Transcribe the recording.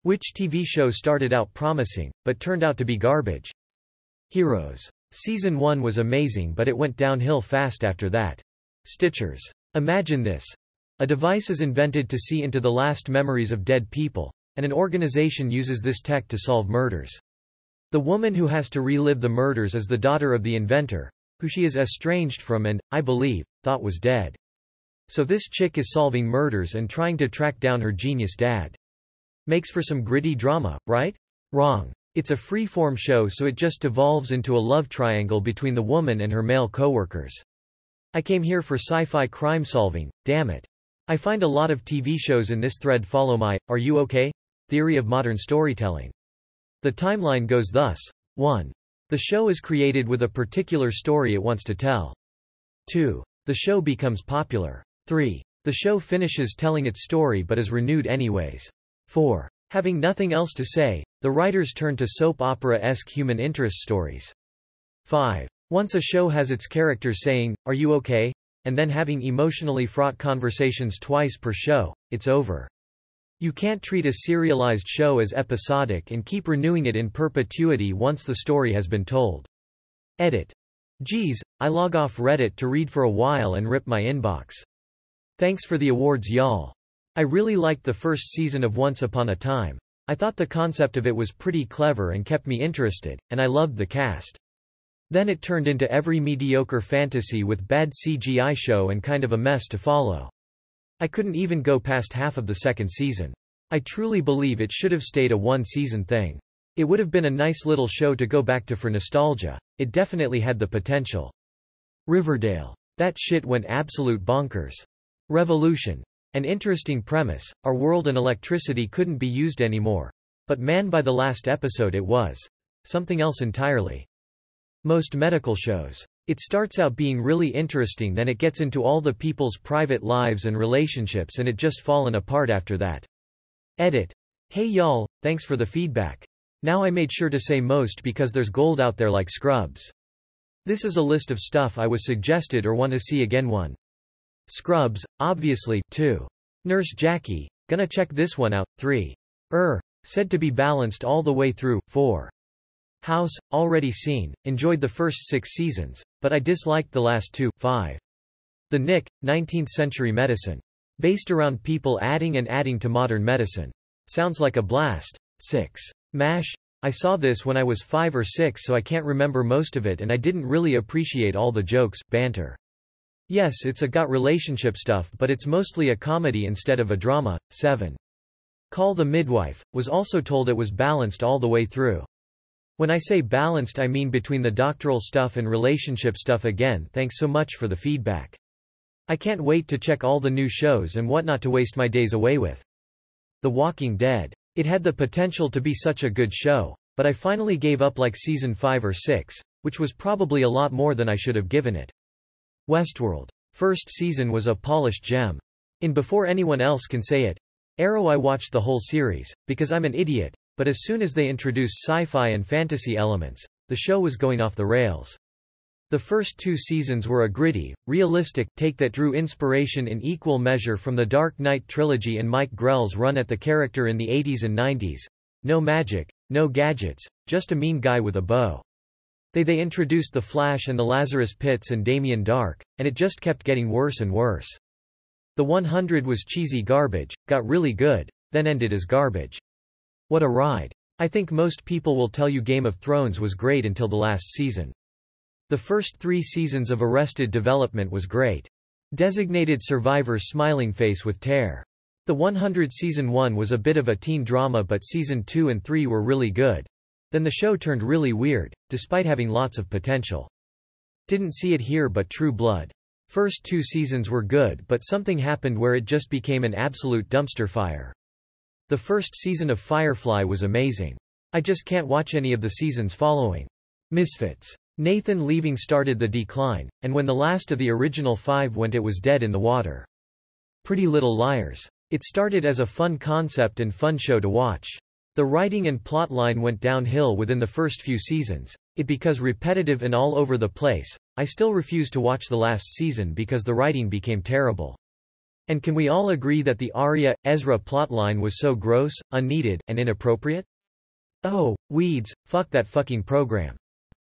Which TV show started out promising, but turned out to be garbage? Heroes. Season 1 was amazing, but it went downhill fast after that. Stitchers. Imagine this. A device is invented to see into the last memories of dead people, and an organization uses this tech to solve murders. The woman who has to relive the murders is the daughter of the inventor, who she is estranged from and, I believe, thought was dead. So this chick is solving murders and trying to track down her genius dad. Makes for some gritty drama, right? Wrong. It's a free-form show, so it just devolves into a love triangle between the woman and her male coworkers. I came here for sci-fi crime solving, damn it. I find a lot of TV shows in this thread follow my, "Are you okay?" theory of modern storytelling. The timeline goes thus. 1. The show is created with a particular story it wants to tell. 2. The show becomes popular. 3. The show finishes telling its story but is renewed anyways. 4. Having nothing else to say, the writers turn to soap opera-esque human interest stories. 5. Once a show has its characters saying, "Are you okay?" and then having emotionally fraught conversations twice per show, it's over. You can't treat a serialized show as episodic and keep renewing it in perpetuity once the story has been told. Edit. Geez, I log off Reddit to read for a while and rip my inbox. Thanks for the awards, y'all. I really liked the first season of Once Upon a Time. I thought the concept of it was pretty clever and kept me interested, and I loved the cast. Then it turned into every mediocre fantasy with bad CGI show and kind of a mess to follow. I couldn't even go past half of the second season. I truly believe it should have stayed a one-season thing. It would have been a nice little show to go back to for nostalgia. It definitely had the potential. Riverdale. That shit went absolute bonkers. Revolution. An interesting premise, our world and electricity couldn't be used anymore. But man, by the last episode it was something else entirely. Most medical shows. It starts out being really interesting, then it gets into all the people's private lives and relationships, and it just fallen apart after that. Edit. Hey y'all, thanks for the feedback. Now I made sure to say most because there's gold out there like Scrubs. This is a list of stuff I was suggested or want to see again. 1. Scrubs, obviously. 2. Nurse Jackie, gonna check this one out. 3. Said to be balanced all the way through. 4. House, already seen, enjoyed the first 6 seasons, but I disliked the last 2. 5. The Nick, 19th Century Medicine. Based around people adding to modern medicine. Sounds like a blast. 6. MASH, I saw this when I was 5 or 6, so I can't remember most of it, and I didn't really appreciate all the jokes, banter. Yes, it's a got relationship stuff, but it's mostly a comedy instead of a drama. 7. Call the Midwife, was also told it was balanced all the way through. When I say balanced, I mean between the doctoral stuff and relationship stuff. Again, thanks so much for the feedback. I can't wait to check all the new shows and whatnot to waste my days away with. The Walking Dead. It had the potential to be such a good show, but I finally gave up like season 5 or 6, which was probably a lot more than I should have given it. Westworld. First season was a polished gem. Before anyone else can say it. Arrow, I watched the whole series, because I'm an idiot. But as soon as they introduced sci-fi and fantasy elements, the show was going off the rails. The first 2 seasons were a gritty, realistic take that drew inspiration in equal measure from the Dark Knight trilogy and Mike Grell's run at the character in the 80s and 90s. No magic, no gadgets, just a mean guy with a bow. They introduced the Flash and the Lazarus Pits and Damien Dark, and it just kept getting worse and worse. The 100 was cheesy garbage, got really good, then ended as garbage. What a ride. I think most people will tell you Game of Thrones was great until the last season. The first 3 seasons of Arrested Development was great. Designated Survivor smiling face with tear. The 100 season 1 was a bit of a teen drama, but season 2 and 3 were really good. Then the show turned really weird, despite having lots of potential. Didn't see it here, but True Blood. First 2 seasons were good, but something happened where it just became an absolute dumpster fire. The first season of Firefly was amazing. I just can't watch any of the seasons following. Misfits. Nathan leaving started the decline, and when the last of the original 5 went, it was dead in the water. Pretty Little Liars. It started as a fun concept and fun show to watch. The writing and plotline went downhill within the first few seasons. It became repetitive and all over the place. I still refuse to watch the last season because the writing became terrible. And can we all agree that the Arya-Ezra plotline was so gross, unneeded, and inappropriate? Oh, weeds, fuck that fucking program.